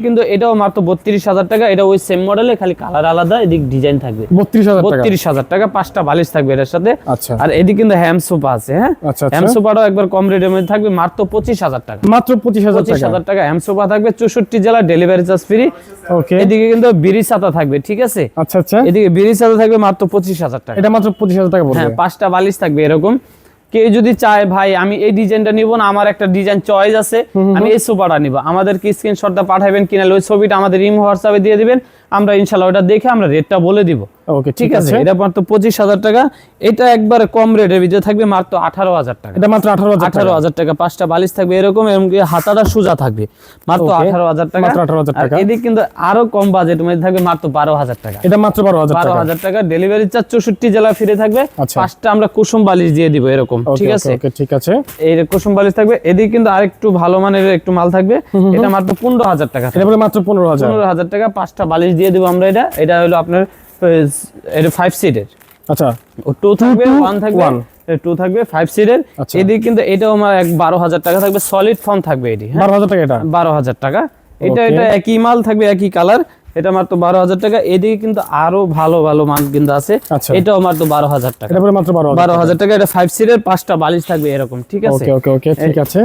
কিন্তু এটাও মাত্র 32,000 টাকা। এটা ওই সেম মডেলে, খালি কালার আলাদা, এদিক ডিজাইন থাকবে। 32,000 টাকা, 5টা বালিশ থাকবে এর সাথে। আচ্ছা, আর এদিক কিন্তু হ্যাম সোফা আছে। হ্যাঁ, আচ্ছা, হ্যাম সোফাটাও একবার কম রেটের মধ্যে থাকবে, মাত্র 25,000 টাকা। মাত্র 25,000 টাকা হ্যাম সোফা থাকবে, 64 জেলা, ডেলিভারি চার্জ ফ্রি। ওকে, এদিকে কিন্তু বিড়ি ছাতা থাকবে, ঠিক আছে। আচ্ছা আচ্ছা, এদিকে বিড়ি ছাতা থাকবে মাত্র 25,000 টাকা। এটা মাত্র 25,000 টাকা পড়বে। হ্যাঁ, 5টা বালিশ থাকবে এরকম। কেউ যদি চায় ভাই আমি এই ডিজাইনটা নিব না, আমার একটা ডিজাইন চয়েস আছে, আমি এই সোফাটা নিব, আমাদেরকে স্ক্রিনশটটা পাঠাবেন, কিনা ওই ছবিটা আমাদের ইমো হোয়াটসঅ্যাপে দিয়ে দিবেন, আমরা ইনশাআল্লাহ ওটা দেখে আমরা রেটটা বলে দিব। ওকে, ঠিক আছে। এটা মাত্র 25,000 টাকা। এটা একবার কম রেটের ভিতরে থাকবে, মাত্র 18,000 টাকা। এটা মাত্র 18,000 টাকা। 5টা বালিশ থাকবে এরকম, এবং হাতাটা সোজা থাকবে, মাত্র 18,000 টাকা। মাত্র 18,000 টাকা। এদিক কিন্তু আরো কম বাজেটের মধ্যে থাকবে, মাত্র 12,000 টাকা। এটা মাত্র 12,000 টাকা। ডেলিভারি চার্জ 64 জেলা ফ্রি থাকবে। 5টা আমরা কুসুম বালিশ দিয়ে দিব এরকম, ঠিক আছে। ওকে, ঠিক আছে, এই কুসুম বালিশ থাকবে। এদিকে কিন্তু আরেকটু ভালো মানের একটু মাল থাকবে, এটা মাত্র 15,000 টাকা। এটা বলে মাত্র 15,000 টাকা। 5টা বালিশ দিয়ে দিব আমরা। এটা হলো আপনার এটা 5 সিটের। আচ্ছা, ও 2 থাকবে, 1 থাকবে, 2 থাকবে, 5 সিটের। এদিকে কিন্তু এটাও আমার 12,000 টাকা থাকবে, সলিড ফর্ম থাকবে এটি। 12,000 টাকা। এটা 12,000 টাকা। এটা একই মাল থাকবে, একই কালার, এটা মাত্র 12,000 টাকা। এদিকে কিন্তু আরো ভালো ভালো মাল কিন্তু আছে, এটাও মাত্র 12,000 টাকা। এটা বলে মাত্র 12,000 টাকা। এটা 5 সিটের, 5টা বালিশ থাকবে এরকম, ঠিক আছে। ওকে, ঠিক আছে।